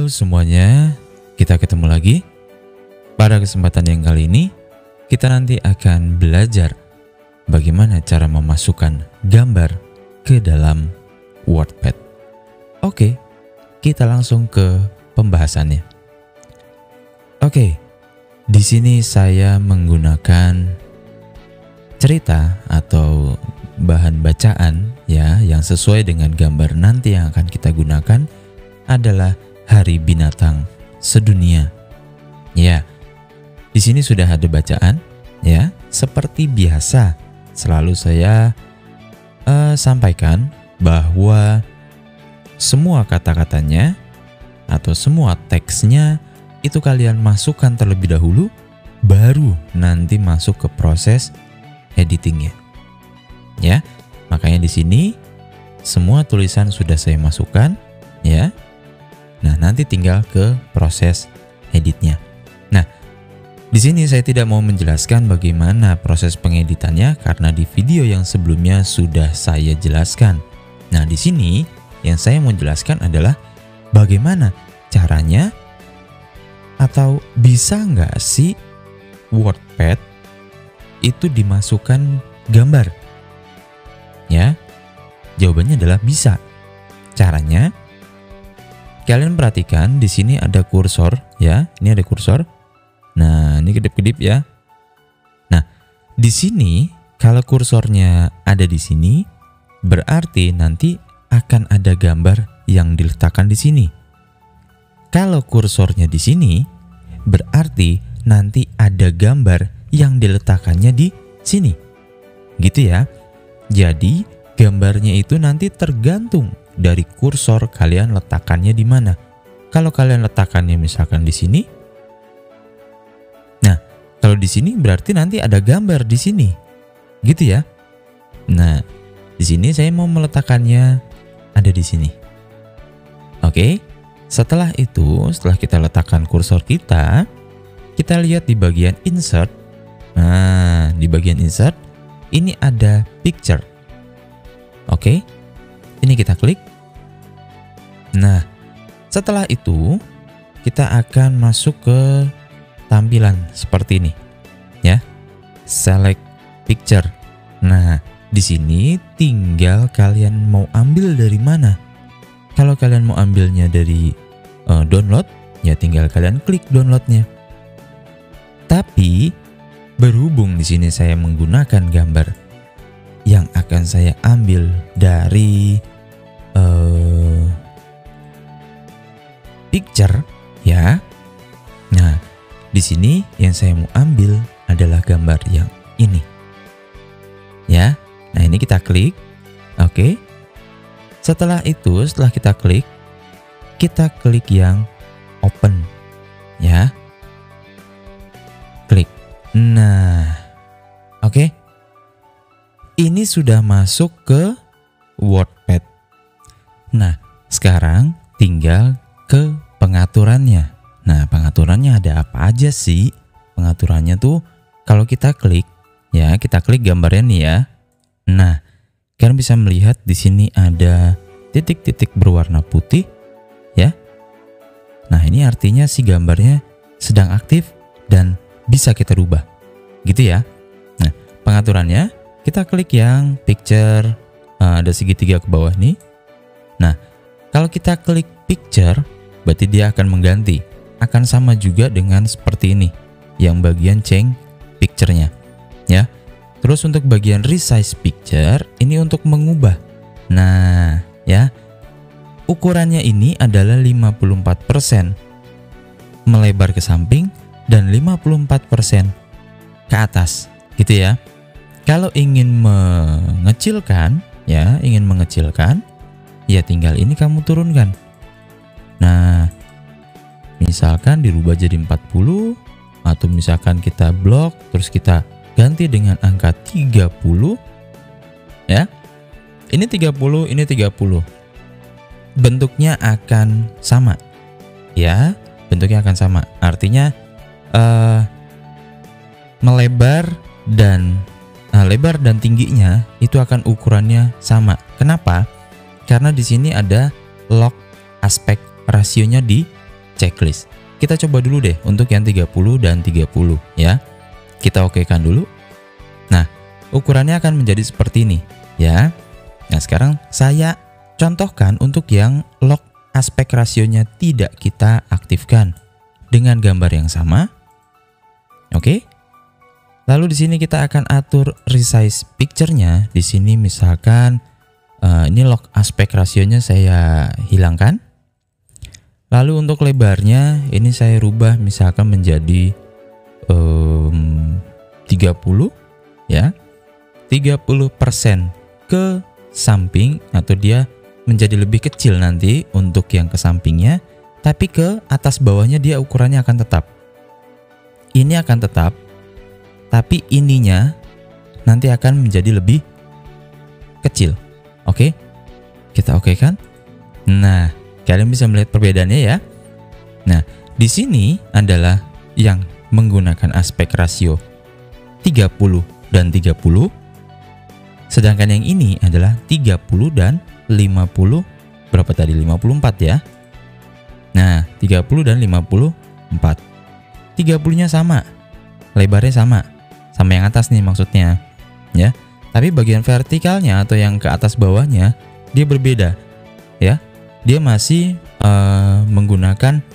Halo semuanya, kita ketemu lagi. Pada kesempatan yang kali ini, kita nanti akan belajar bagaimana cara memasukkan gambar ke dalam WordPad. Oke, kita langsung ke pembahasannya. Oke, di sini saya menggunakan cerita atau bahan bacaan ya yang sesuai dengan gambar nanti yang akan kita gunakan adalah Hari Binatang Sedunia. Ya, di sini sudah ada bacaan ya. Seperti biasa, selalu saya sampaikan bahwa semua kata-katanya atau semua teksnya itu kalian masukkan terlebih dahulu, baru nanti masuk ke proses editingnya. Ya, makanya di sini semua tulisan sudah saya masukkan ya. Nah, nanti tinggal ke proses editnya. Nah, di sini saya tidak mau menjelaskan bagaimana proses pengeditannya karena di video yang sebelumnya sudah saya jelaskan. Nah, di sini yang saya mau jelaskan adalah bagaimana caranya atau bisa nggak sih WordPad itu dimasukkan gambar? Ya, jawabannya adalah bisa. Caranya, kalian perhatikan di sini ada kursor ya, ini ada kursor. Nah, ini kedip-kedip ya. Nah, di sini kalau kursornya ada di sini, berarti nanti akan ada gambar yang diletakkan di sini. Kalau kursornya di sini, berarti nanti ada gambar yang diletakkannya di sini. Gitu ya. Jadi, gambarnya itu nanti tergantung dari kursor kalian letakkannya di mana. Kalau kalian letakkannya misalkan di sini, nah kalau di sini berarti nanti ada gambar di sini, gitu ya. Nah di sini saya mau meletakkannya ada di sini. Oke, setelah itu, setelah kita letakkan kursor kita lihat di bagian insert. Nah di bagian insert ini ada picture. Oke, ini kita klik. Nah, setelah itu kita akan masuk ke tampilan seperti ini, ya. Select picture. Nah, di sini tinggal kalian mau ambil dari mana. Kalau kalian mau ambilnya dari download, ya tinggal kalian klik downloadnya. Tapi berhubung di sini saya menggunakan gambar yang akan saya ambil dari picture ya. Nah, di sini yang saya mau ambil adalah gambar yang ini. Ya. Nah, ini kita klik. Oke. Setelah itu, setelah kita klik yang open ya. Klik. Nah, oke. Ini sudah masuk ke WordPad. Nah, sekarang tinggal ke pengaturannya. Nah, pengaturannya ada apa aja sih? Pengaturannya tuh kalau kita klik, ya kita klik gambarnya nih ya. Nah, kalian bisa melihat di sini ada titik-titik berwarna putih, ya. Nah, ini artinya si gambarnya sedang aktif dan bisa kita rubah, gitu ya. Nah, pengaturannya kita klik yang picture, ada segitiga ke bawah nih. Nah, kalau kita klik picture, berarti dia akan mengganti. Akan sama juga dengan seperti ini, yang bagian change picture-nya, ya. Terus untuk bagian resize picture, ini untuk mengubah. Nah, ya. Ukurannya ini adalah 54% melebar ke samping dan 54% ke atas, gitu ya. Kalau ingin mengecilkan, ya, ya tinggal ini kamu turunkan. Nah, misalkan dirubah jadi 40 atau misalkan kita blok terus kita ganti dengan angka 30 ya. Ini 30, ini 30. Bentuknya akan sama. Ya, bentuknya akan sama. Artinya melebar dan lebar dan tingginya itu akan ukurannya sama. Kenapa? Karena di sini ada log aspek rasionya checklist. Kita coba dulu deh untuk yang 30 dan 30 ya. Kita okekan dulu. Nah, ukurannya akan menjadi seperti ini ya. Nah, sekarang saya contohkan untuk yang lock aspek rasionya tidak kita aktifkan dengan gambar yang sama. Oke. Lalu di sini kita akan atur resize picture-nya. Di sini misalkan ini lock aspek rasionya saya hilangkan. Lalu untuk lebarnya ini saya rubah misalkan menjadi 30 ya. 30% ke samping atau dia menjadi lebih kecil nanti untuk yang ke sampingnya, tapi ke atas bawahnya dia ukurannya akan tetap. Ini akan tetap, tapi ininya nanti akan menjadi lebih kecil. Oke, kita okekan. Nah, kalian bisa melihat perbedaannya ya. Nah, di sini adalah yang menggunakan aspek rasio 30 dan 30. Sedangkan yang ini adalah 30 dan 50. Berapa tadi? 54 ya. Nah, 30 dan 54. 30-nya sama. Lebarnya sama. Sama yang atas nih maksudnya. Ya. Tapi bagian vertikalnya atau yang ke atas bawahnya dia berbeda. Ya. Dia masih menggunakan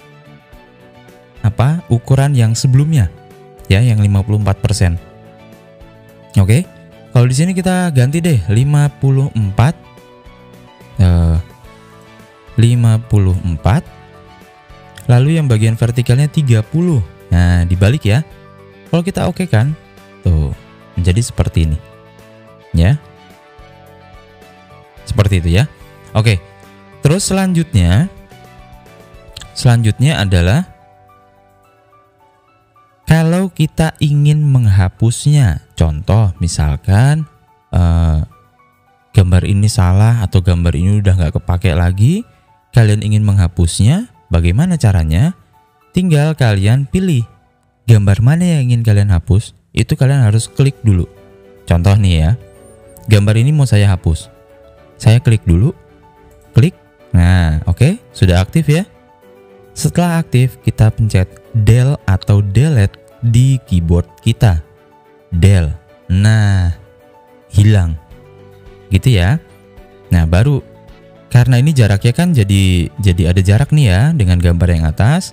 ukuran yang sebelumnya ya, yang 54%. Oke. Kalau di sini kita ganti deh 54 lalu yang bagian vertikalnya 30. Nah, dibalik ya. Kalau kita oke kan tuh menjadi seperti ini. Ya. Seperti itu ya. Oke. Terus selanjutnya adalah kalau kita ingin menghapusnya, contoh misalkan gambar ini salah atau gambar ini udah nggak kepake lagi, kalian ingin menghapusnya, bagaimana caranya? Tinggal kalian pilih gambar mana yang ingin kalian hapus, itu kalian harus klik dulu. Contoh nih ya, gambar ini mau saya hapus, saya klik dulu, klik. Nah, oke, sudah aktif ya. Setelah aktif, kita pencet del atau delete di keyboard kita. Del. Nah, hilang. Gitu ya. Nah, baru karena ini jaraknya kan jadi ada jarak nih ya dengan gambar yang atas.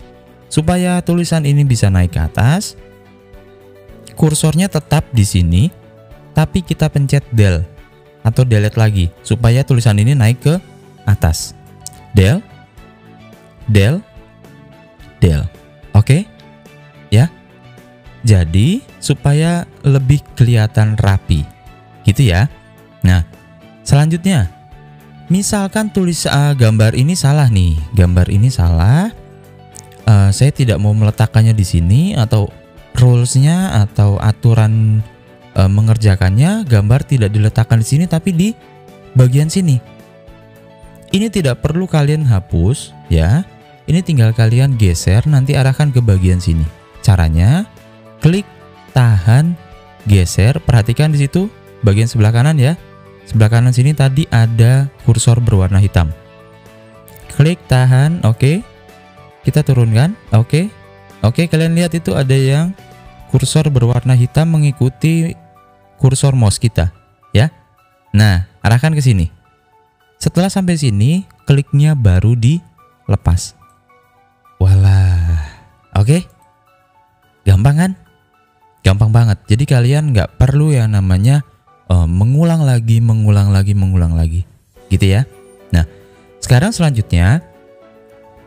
Supaya tulisan ini bisa naik ke atas, kursornya tetap di sini, tapi kita pencet del atau delete lagi supaya tulisan ini naik ke atas. Del, del, del. Oke? Ya. Jadi supaya lebih kelihatan rapi. Gitu ya. Nah, selanjutnya misalkan gambar ini salah nih. Gambar ini salah. Saya tidak mau meletakkannya di sini atau rules-nya atau aturan mengerjakannya gambar tidak diletakkan di sini tapi di bagian sini. Ini tidak perlu kalian hapus ya. Ini tinggal kalian geser, nanti arahkan ke bagian sini. Caranya klik, tahan, geser. Perhatikan di situ bagian sebelah kanan ya. Sebelah kanan sini tadi ada kursor berwarna hitam. Klik, tahan, oke. Kita turunkan, oke. Oke, kalian lihat itu ada yang kursor berwarna hitam mengikuti kursor mouse kita ya. Nah, arahkan ke sini. Setelah sampai sini, kliknya baru dilepas. Walah, oke. Gampang kan? Gampang banget. Jadi kalian nggak perlu yang namanya mengulang lagi. Gitu ya. Nah, sekarang selanjutnya,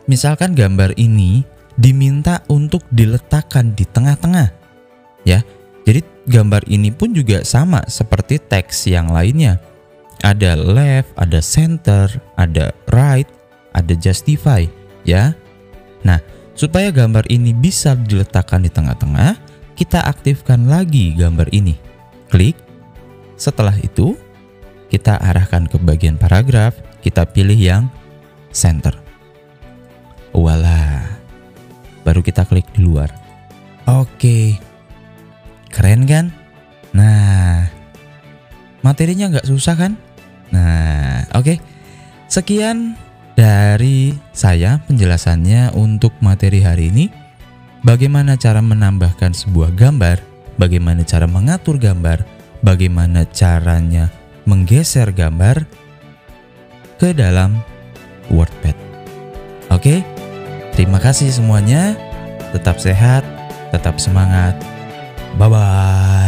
misalkan gambar ini diminta untuk diletakkan di tengah-tengah. Ya, jadi gambar ini pun juga sama seperti teks yang lainnya. Ada left, ada center, ada right, ada justify, ya. Nah, supaya gambar ini bisa diletakkan di tengah-tengah, kita aktifkan lagi gambar ini. Klik. Setelah itu, kita arahkan ke bagian paragraf, kita pilih yang center. Walah. Baru kita klik di luar. Oke. Keren kan? Nah, materinya nggak susah kan? Nah, oke. Sekian dari saya penjelasannya untuk materi hari ini. Bagaimana cara menambahkan sebuah gambar, bagaimana cara mengatur gambar, bagaimana caranya menggeser gambar ke dalam WordPad. Oke, terima kasih semuanya. Tetap sehat, tetap semangat. Bye-bye.